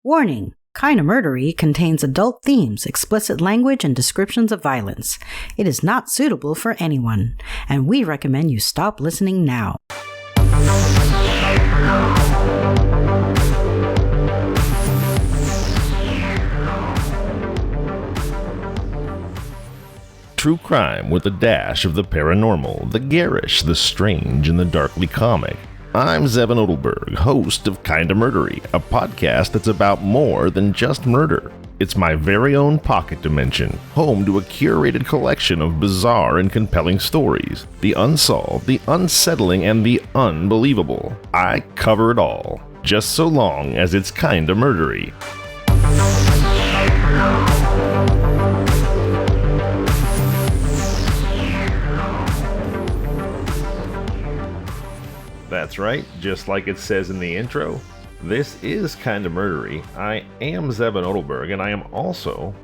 Warning! Kinda Murdery contains adult themes, explicit language, and descriptions of violence. It is not suitable for anyone, and we recommend you stop listening now. True crime with a dash of the paranormal, the garish, the strange, and the darkly comic. I'm Zevin Odelberg, host of Kinda Murdery, a podcast that's about more than just murder. It's my very own pocket dimension, home to a curated collection of bizarre and compelling stories. The unsolved, the unsettling, and the unbelievable. I cover it all, just so long as it's kinda murdery. That's right, just like it says in the intro, this is Kinda Murdery. I am Zevin Odelberg, and I am also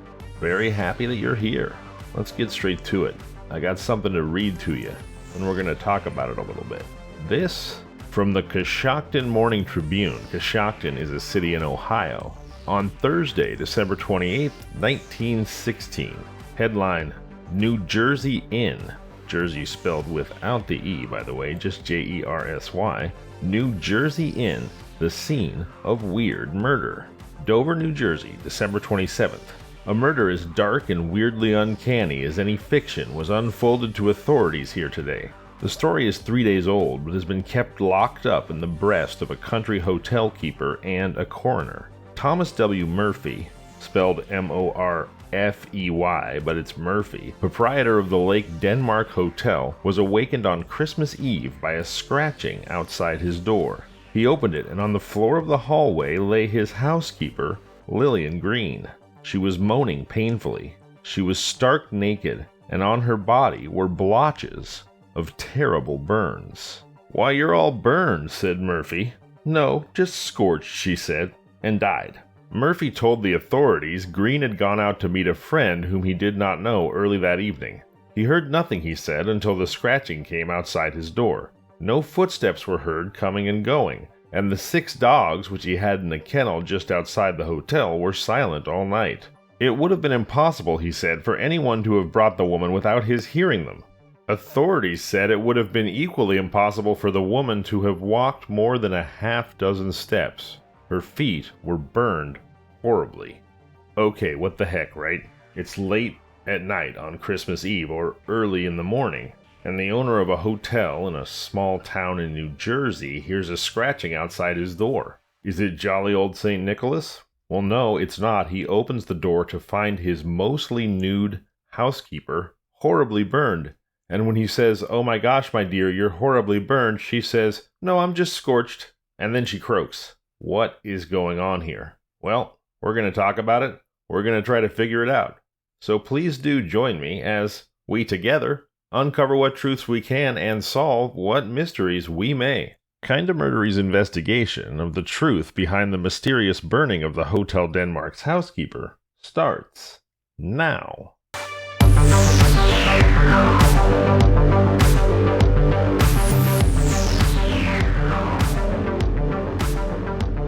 very happy that you're here. Let's get straight to it. I got something to read to you, and we're going to talk about it a little bit. This from the Coshocton Morning Tribune. Coshocton is a city in Ohio. On Thursday, December 28th, 1916. Headline, New Jersey Inn. Jersey spelled without the E, by the way, just Jersy. New Jersey Inn, the scene of weird murder. Dover, New Jersey, December 27th. A murder as dark and weirdly uncanny as any fiction was unfolded to authorities here today. The story is 3 days old, but has been kept locked up in the breast of a country hotel keeper and a coroner. Thomas W. Murphy, spelled M-O-R-F-E-Y, but it's Murphy, proprietor of the Lake Denmark Hotel, was awakened on Christmas Eve by a scratching outside his door. He opened it, and on the floor of the hallway lay his housekeeper, Lillian Green. She was moaning painfully. She was stark naked, and on her body were blotches of terrible burns. "Why, you're all burned," said Murphy. "No, just scorched," she said, and died. Murphy told the authorities Green had gone out to meet a friend whom he did not know early that evening. He heard nothing, he said, until the scratching came outside his door. No footsteps were heard coming and going, and the 6 dogs which he had in the kennel just outside the hotel were silent all night. It would have been impossible, he said, for anyone to have brought the woman without his hearing them. Authorities said it would have been equally impossible for the woman to have walked more than a half-dozen steps. Her feet were burned horribly. Okay, what the heck, right? It's late at night on Christmas Eve or early in the morning, and the owner of a hotel in a small town in New Jersey hears a scratching outside his door. Is it jolly old St. Nicholas? Well, no, it's not. He opens the door to find his mostly nude housekeeper horribly burned. And when he says, "Oh my gosh, my dear, you're horribly burned," she says, "No, I'm just scorched." And then she croaks. What is going on here? Well, we're going to talk about it. We're going to try to figure it out. So please do join me as we together uncover what truths we can and solve what mysteries we may. Kinda Murdery's investigation of the truth behind the mysterious burning of the Hotel Denmark's housekeeper starts now.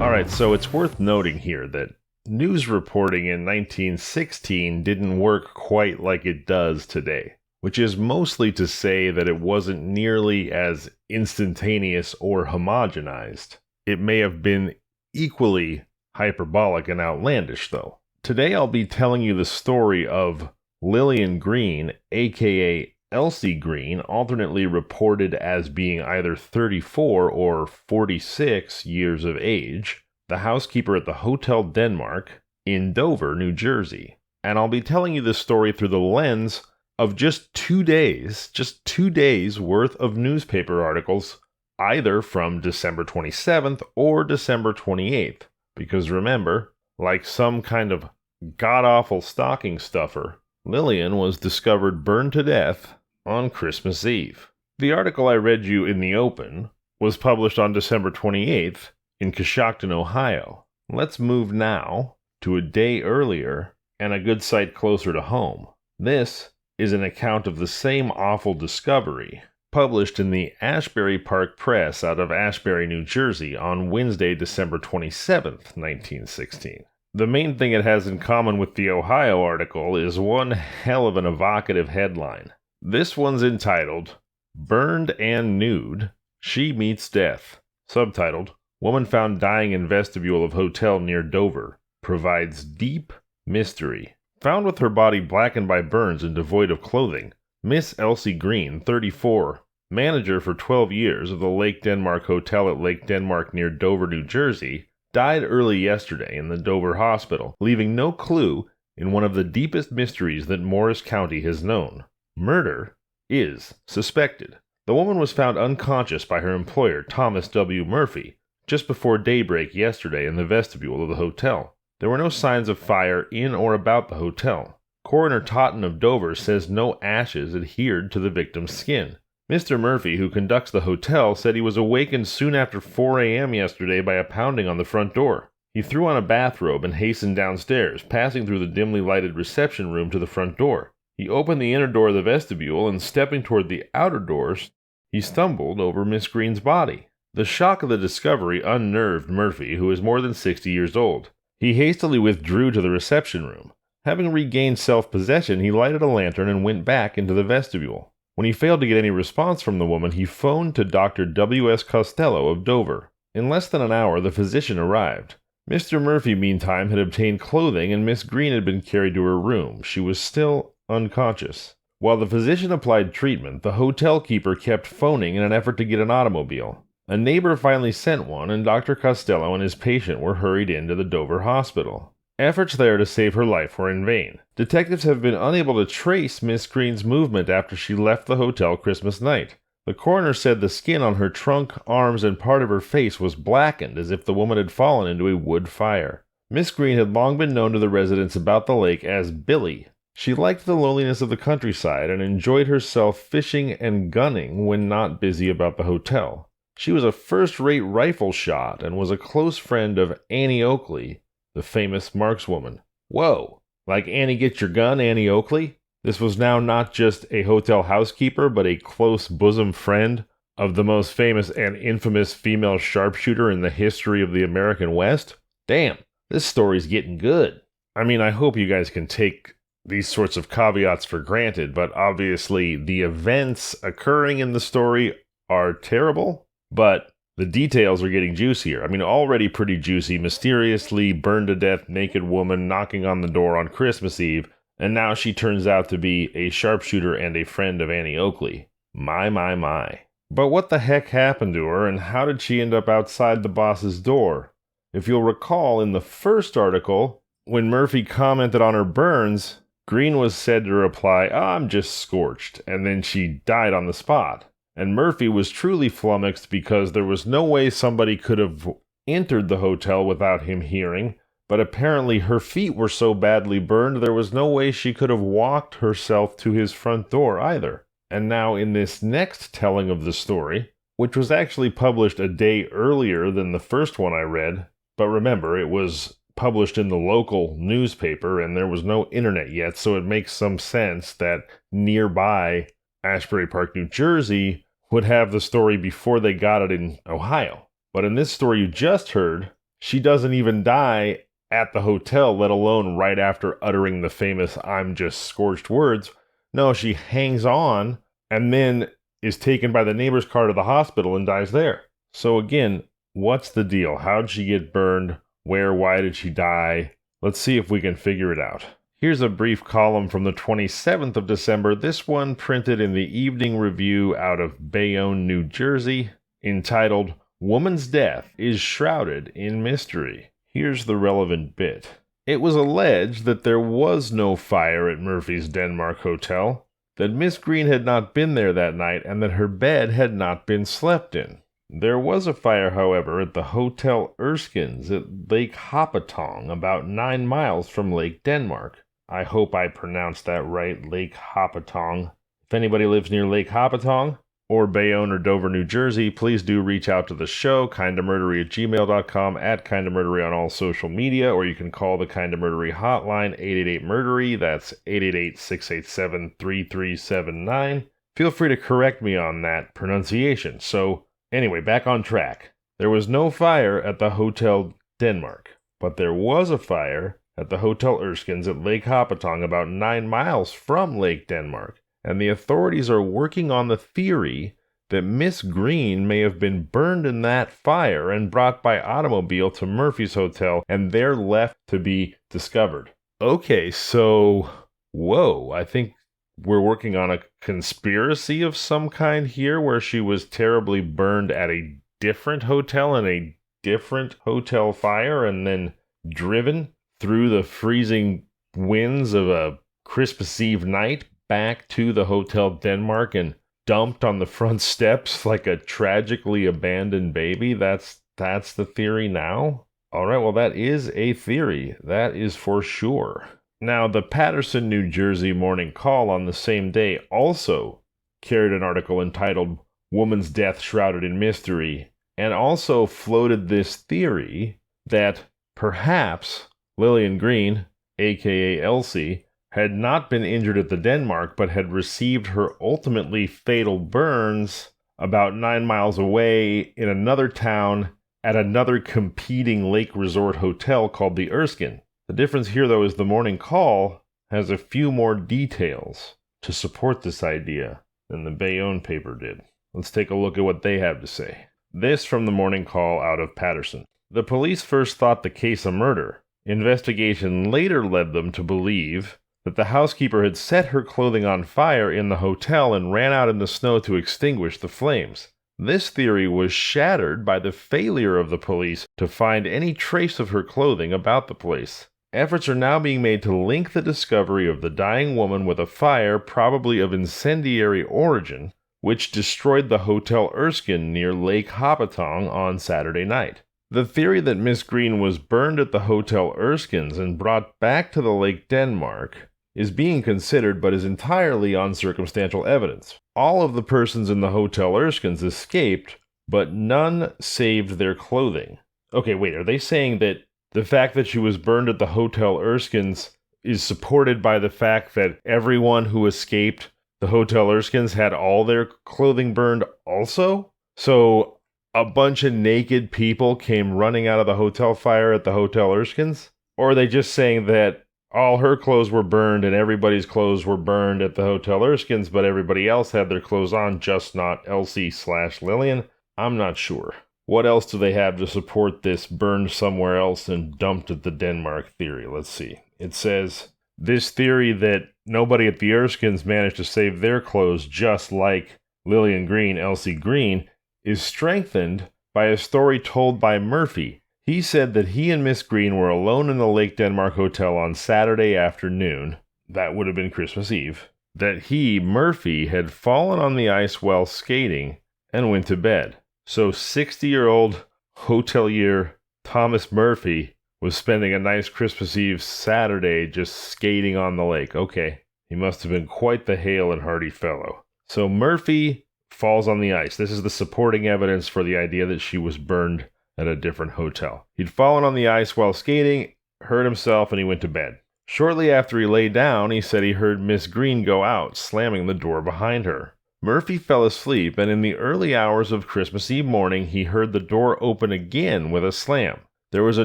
Alright, so it's worth noting here that news reporting in 1916 didn't work quite like it does today, which is mostly to say that it wasn't nearly as instantaneous or homogenized. It may have been equally hyperbolic and outlandish, though. Today I'll be telling you the story of Lillian Green, aka Elsie Green, alternately reported as being either 34 or 46 years of age, the housekeeper at the Hotel Denmark in Dover, New Jersey. And I'll be telling you this story through the lens of just 2 days worth of newspaper articles, either from December 27th or December 28th. Because remember, like some kind of god-awful stocking stuffer, Lillian was discovered burned to death on Christmas Eve. The article I read you in the open was published on December 28th in Coshocton, Ohio. Let's move now to a day earlier and a good sight closer to home. This is an account of the same awful discovery, published in the Ashbury Park Press out of Ashbury, New Jersey on Wednesday, December 27th, 1916. The main thing it has in common with the Ohio article is one hell of an evocative headline. This one's entitled, Burned and Nude, She Meets Death. Subtitled, Woman Found Dying in Vestibule of Hotel Near Dover. Provides Deep Mystery. Found with her body blackened by burns and devoid of clothing, Miss Elsie Green, 34, manager for 12 years of the Lake Denmark Hotel at Lake Denmark near Dover, New Jersey, died early yesterday in the Dover Hospital, leaving no clue in one of the deepest mysteries that Morris County has known. Murder is suspected. The woman was found unconscious by her employer, Thomas W. Murphy, just before daybreak yesterday in the vestibule of the hotel. There were no signs of fire in or about the hotel. Coroner Totten of Dover says no ashes adhered to the victim's skin. Mr. Murphy, who conducts the hotel, said he was awakened soon after 4 a.m. yesterday by a pounding on the front door. He threw on a bathrobe and hastened downstairs, passing through the dimly lighted reception room to the front door. He opened the inner door of the vestibule, and stepping toward the outer doors, he stumbled over Miss Green's body. The shock of the discovery unnerved Murphy, who is more than 60 years old. He hastily withdrew to the reception room. Having regained self-possession, he lighted a lantern and went back into the vestibule. When he failed to get any response from the woman, he phoned to Dr. W.S. Costello of Dover. In less than an hour, the physician arrived. Mr. Murphy, meantime, had obtained clothing, and Miss Green had been carried to her room. She was still unconscious. While the physician applied treatment, the hotel keeper kept phoning in an effort to get an automobile. A neighbor finally sent one, and Dr. Costello and his patient were hurried into the Dover Hospital. Efforts there to save her life were in vain. Detectives have been unable to trace Miss Green's movement after she left the hotel Christmas night. The coroner said the skin on her trunk, arms, and part of her face was blackened as if the woman had fallen into a wood fire. Miss Green had long been known to the residents about the lake as Billy. She liked the loneliness of the countryside and enjoyed herself fishing and gunning when not busy about the hotel. She was a first-rate rifle shot and was a close friend of Annie Oakley, the famous markswoman. Whoa! Like Annie Get Your Gun, Annie Oakley? This was now not just a hotel housekeeper, but a close bosom friend of the most famous and infamous female sharpshooter in the history of the American West? Damn, this story's getting good. I mean, I hope you guys can take these sorts of caveats for granted, but obviously the events occurring in the story are terrible, but the details are getting juicier. I mean, already pretty juicy. Mysteriously burned to death naked woman knocking on the door on Christmas Eve, and now she turns out to be a sharpshooter and a friend of Annie Oakley. My. But what the heck happened to her, and how did she end up outside the boss's door? If you'll recall, in the first article, when Murphy commented on her burns, Green was said to reply, I'm just scorched, and then she died on the spot. And Murphy was truly flummoxed because there was no way somebody could have entered the hotel without him hearing, but apparently her feet were so badly burned there was no way she could have walked herself to his front door either. And now in this next telling of the story, which was actually published a day earlier than the first one I read, but remember, it was published in the local newspaper and there was no internet yet, so it makes some sense that nearby Ashbury Park, New Jersey would have the story before they got it in Ohio. But in this story you just heard, she doesn't even die at the hotel, let alone right after uttering the famous I'm just scorched words. No, she hangs on and then is taken by the neighbor's car to the hospital and dies there. So again, what's the deal? How'd she get burned? Where? Why did she die? Let's see if we can figure it out. Here's a brief column from the 27th of December, this one printed in the Evening Review out of Bayonne, New Jersey, entitled, Woman's Death is Shrouded in Mystery. Here's the relevant bit. It was alleged that there was no fire at Murphy's Denmark Hotel, that Miss Green had not been there that night, and that her bed had not been slept in. There was a fire, however, at the Hotel Erskine's at Lake Hopatong, about 9 miles from Lake Denmark. I hope I pronounced that right, Lake Hopatong. If anybody lives near Lake Hopatong, or Bayonne or Dover, New Jersey, please do reach out to the show, kindofmurdery@gmail.com, @kindofmurdery on all social media, or you can call the Kind of Murdery hotline, 888-MURDERY, that's 888-687-3379. feel free to correct me on that pronunciation. So, anyway, back on track. There was no fire at the Hotel Denmark, but there was a fire at the Hotel Erskines at Lake Hopatong, about 9 miles from Lake Denmark, and the authorities are working on the theory that Miss Green may have been burned in that fire and brought by automobile to Murphy's Hotel and there left to be discovered. Okay, so, whoa, I think we're working on a conspiracy of some kind here where she was terribly burned at a different hotel in a different hotel fire and then driven through the freezing winds of a Christmas Eve night back to the Hotel Denmark and dumped on the front steps like a tragically abandoned baby. That's the theory now? All right, well, that is a theory. That is for sure. Now, the Paterson, New Jersey Morning Call on the same day also carried an article entitled Woman's Death Shrouded in Mystery, and also floated this theory that perhaps Lillian Green, aka Elsie, had not been injured at the Denmark, but had received her ultimately fatal burns about 9 miles away in another town at another competing lake resort hotel called the Erskine. The difference here, though, is the Morning Call has a few more details to support this idea than the Bayonne paper did. Let's take a look at what they have to say. This from the Morning Call out of Paterson. The police first thought the case a murder. Investigation later led them to believe that the housekeeper had set her clothing on fire in the hotel and ran out in the snow to extinguish the flames. This theory was shattered by the failure of the police to find any trace of her clothing about the place. Efforts are now being made to link the discovery of the dying woman with a fire probably of incendiary origin, which destroyed the Hotel Erskine near Lake Hopatong on Saturday night. The theory that Miss Green was burned at the Hotel Erskines and brought back to the Lake Denmark is being considered but is entirely on circumstantial evidence. All of the persons in the Hotel Erskines escaped, but none saved their clothing. Okay, wait, are they saying that the fact that she was burned at the Hotel Erskines is supported by the fact that everyone who escaped the Hotel Erskines had all their clothing burned also? So a bunch of naked people came running out of the hotel fire at the Hotel Erskines? Or are they just saying that all her clothes were burned and everybody's clothes were burned at the Hotel Erskines, but everybody else had their clothes on, just not Elsie/Lillian? I'm not sure. What else do they have to support this burned somewhere else and dumped at the Denmark theory? Let's see. It says, this theory that nobody at the Erskines managed to save their clothes just like Lillian Green, Elsie Green, is strengthened by a story told by Murphy. He said that he and Miss Green were alone in the Lake Denmark Hotel on Saturday afternoon, that would have been Christmas Eve, that he, Murphy, had fallen on the ice while skating and went to bed. So 60-year-old hotelier Thomas Murphy was spending a nice Christmas Eve Saturday just skating on the lake. Okay, he must have been quite the hale and hearty fellow. So Murphy falls on the ice. This is the supporting evidence for the idea that she was burned at a different hotel. He'd fallen on the ice while skating, hurt himself, and he went to bed. Shortly after he lay down, he said he heard Miss Green go out, slamming the door behind her. Murphy fell asleep, and in the early hours of Christmas Eve morning, he heard the door open again with a slam. There was a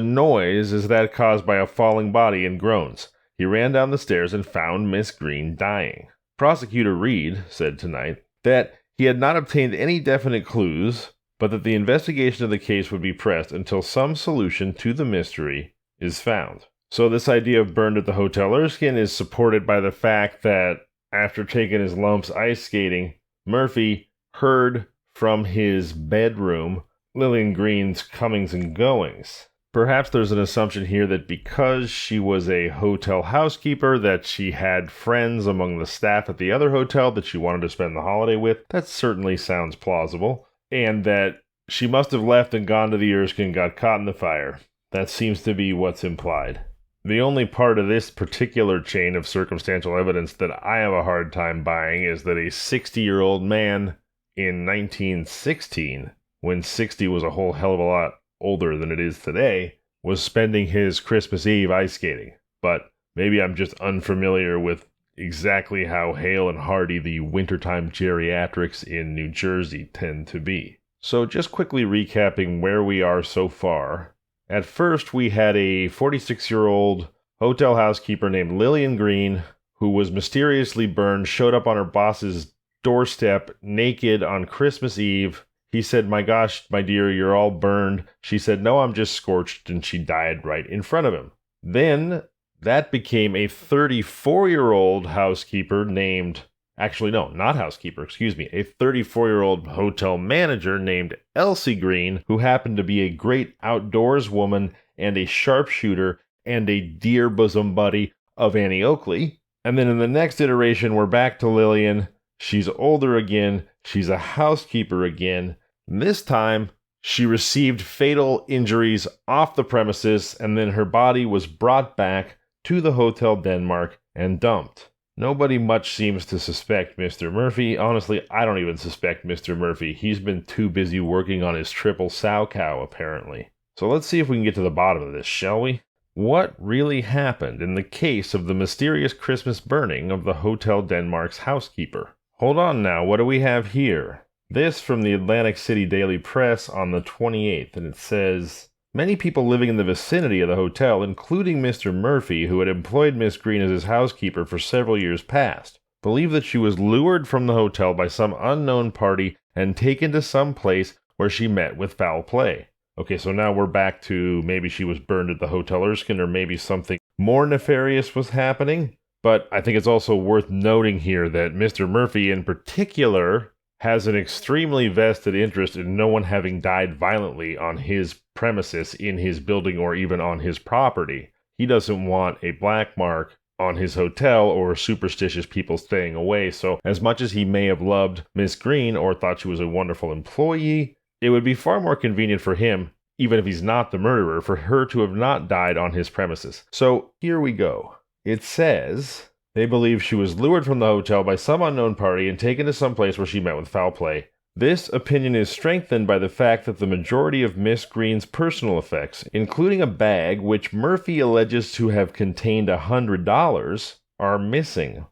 noise as that caused by a falling body and groans. He ran down the stairs and found Miss Green dying. Prosecutor Reed said tonight that he had not obtained any definite clues, but that the investigation of the case would be pressed until some solution to the mystery is found. So this idea of burned at the Hotel Erskine is supported by the fact that after taking his lumps ice skating, Murphy heard from his bedroom Lillian Green's comings and goings. Perhaps there's an assumption here that because she was a hotel housekeeper, that she had friends among the staff at the other hotel that she wanted to spend the holiday with. That certainly sounds plausible. And that she must have left and gone to the Erskine and got caught in the fire. That seems to be what's implied. The only part of this particular chain of circumstantial evidence that I have a hard time buying is that a 60-year-old man in 1916, when 60 was a whole hell of a lot older than it is today, was spending his Christmas Eve ice skating. But maybe I'm just unfamiliar with exactly how hale and hearty the wintertime geriatrics in New Jersey tend to be. So just quickly recapping where we are so far. At first, we had a 46-year-old hotel housekeeper named Lillian Green who was mysteriously burned, showed up on her boss's doorstep naked on Christmas Eve. He said, "My gosh, my dear, you're all burned." She said, "No, I'm just scorched," and she died right in front of him. Then that became a 34-year-old housekeeper named, actually, no, not housekeeper, excuse me, a 34-year-old hotel manager named Elsie Green, who happened to be a great outdoors woman and a sharpshooter and a dear bosom buddy of Annie Oakley. And then in the next iteration, we're back to Lillian. She's older again. She's a housekeeper again. This time, she received fatal injuries off the premises, and then her body was brought back to the Hotel Denmark and dumped. Nobody much seems to suspect Mr. Murphy. Honestly, I don't even suspect Mr. Murphy. He's been too busy working on his triple sow cow, apparently. So let's see if we can get to the bottom of this, shall we? What really happened in the case of the mysterious Christmas burning of the Hotel Denmark's housekeeper? Hold on now, what do we have here? This from the Atlantic City Daily Press on the 28th, and it says, "Many people living in the vicinity of the hotel, including Mr. Murphy, who had employed Miss Green as his housekeeper for several years past, believe that she was lured from the hotel by some unknown party and taken to some place where she met with foul play." Okay, so now we're back to maybe she was burned at the Hotel Erskine, or maybe something more nefarious was happening. But I think it's also worth noting here that Mr. Murphy in particular has an extremely vested interest in no one having died violently on his premises, in his building, or even on his property. He doesn't want a black mark on his hotel or superstitious people staying away. So as much as he may have loved Miss Green or thought she was a wonderful employee, it would be far more convenient for him, even if he's not the murderer, for her to have not died on his premises. So here we go. It says, they believe she was lured from the hotel by some unknown party and taken to some place where she met with foul play. This opinion is strengthened by the fact that the majority of Miss Green's personal effects, including a bag which Murphy alleges to have contained $100, are missing.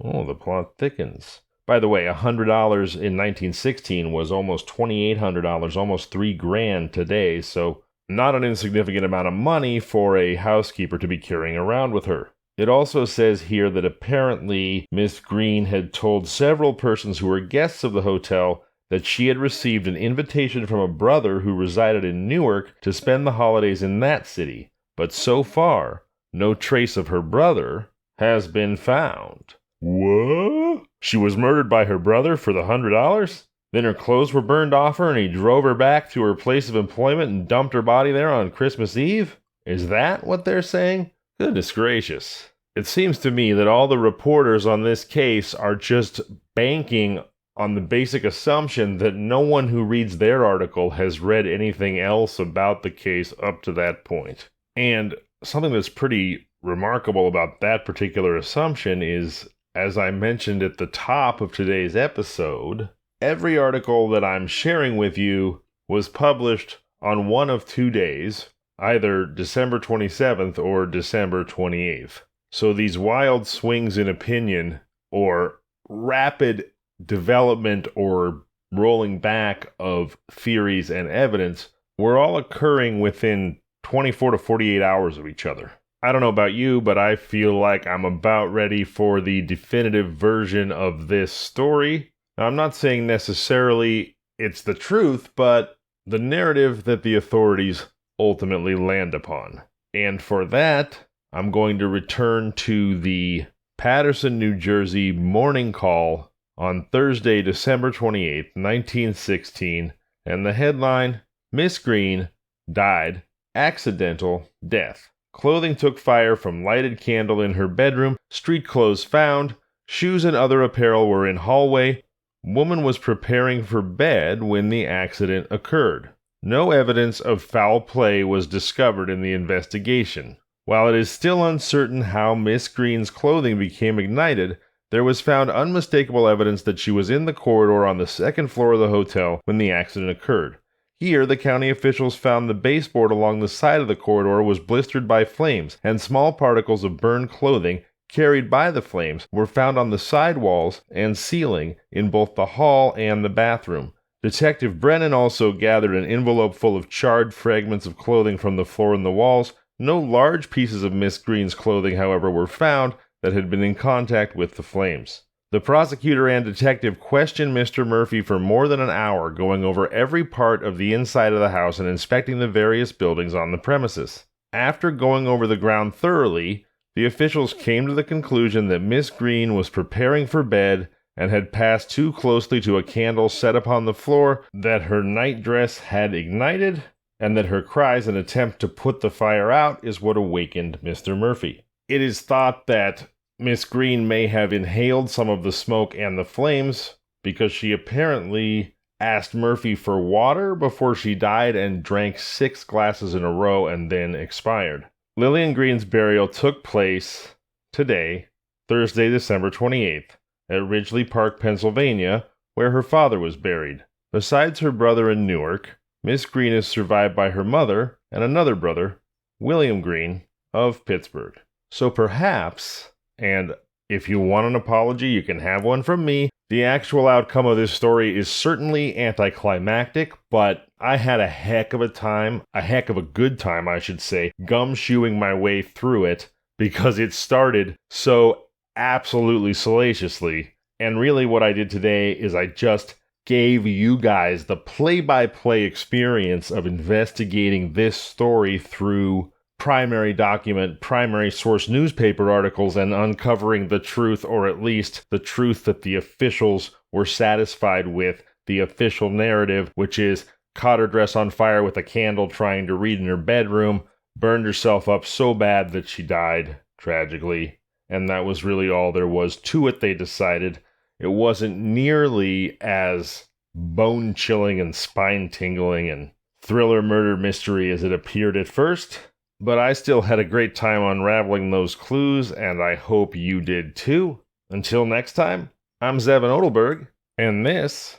Oh, the plot thickens. By the way, $100 in 1916 was almost $2,800, almost $3,000 today, so not an insignificant amount of money for a housekeeper to be carrying around with her. It also says here that apparently Miss Green had told several persons who were guests of the hotel that she had received an invitation from a brother who resided in Newark to spend the holidays in that city. But so far, no trace of her brother has been found. What? She was murdered by her brother for the $100? Then her clothes were burned off her and he drove her back to her place of employment and dumped her body there on Christmas Eve? Is that what they're saying? Goodness gracious. It seems to me that all the reporters on this case are just banking on the basic assumption that no one who reads their article has read anything else about the case up to that point. And something that's pretty remarkable about that particular assumption is, as I mentioned at the top of today's episode, every article that I'm sharing with you was published on one of 2 days, either December 27th or December 28th. So these wild swings in opinion, or rapid development or rolling back of theories and evidence, were all occurring within 24 to 48 hours of each other. I don't know about you, but I feel like I'm about ready for the definitive version of this story. Now, I'm not saying necessarily it's the truth, but the narrative that the authorities ultimately land upon. And for that, I'm going to return to the Paterson, New Jersey morning call on Thursday, December 28th, 1916, and the headline, Miss Green died, accidental death. Clothing took fire from lighted candle in her bedroom, street clothes found, shoes and other apparel were in hallway. Woman was preparing for bed when the accident occurred. No evidence of foul play was discovered in the investigation. While it is still uncertain how Miss Green's clothing became ignited, there was found unmistakable evidence that she was in the corridor on the second floor of the hotel when the accident occurred. Here, the county officials found the baseboard along the side of the corridor was blistered by flames, and small particles of burned clothing carried by the flames were found on the side walls and ceiling in both the hall and the bathroom. Detective Brennan also gathered an envelope full of charred fragments of clothing from the floor and the walls. No large pieces of Miss Green's clothing, however, were found that had been in contact with the flames. The prosecutor and detective questioned Mr. Murphy for more than an hour, going over every part of the inside of the house and inspecting the various buildings on the premises. After going over the ground thoroughly, the officials came to the conclusion that Miss Green was preparing for bed and had passed too closely to a candle set upon the floor, that her nightdress had ignited, and that her cries and attempt to put the fire out is what awakened Mr. Murphy. It is thought that Miss Green may have inhaled some of the smoke and the flames because she apparently asked Murphy for water before she died and drank 6 glasses in a row and then expired. Lillian Green's burial took place today, Thursday, December 28th, at Ridgely Park, Pennsylvania, where her father was buried. Besides her brother in Newark, Miss Green is survived by her mother and another brother, William Green, of Pittsburgh. So perhaps, and if you want an apology, you can have one from me, the actual outcome of this story is certainly anticlimactic, but I had a heck of a good time, I should say, gumshoeing my way through it, because it started so absolutely salaciously. And really what I did today is I just gave you guys the play-by-play experience of investigating this story through primary document, primary source newspaper articles, and uncovering the truth, or at least the truth that the officials were satisfied with, the official narrative, which is caught her dress on fire with a candle trying to read in her bedroom, burned herself up so bad that she died, tragically, and that was really all there was to it, they decided. It wasn't nearly as bone-chilling and spine-tingling and thriller murder mystery as it appeared at first, but I still had a great time unraveling those clues, and I hope you did too. Until next time, I'm Zevin Odelberg, and this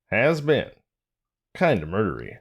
has been Kinda Murdery.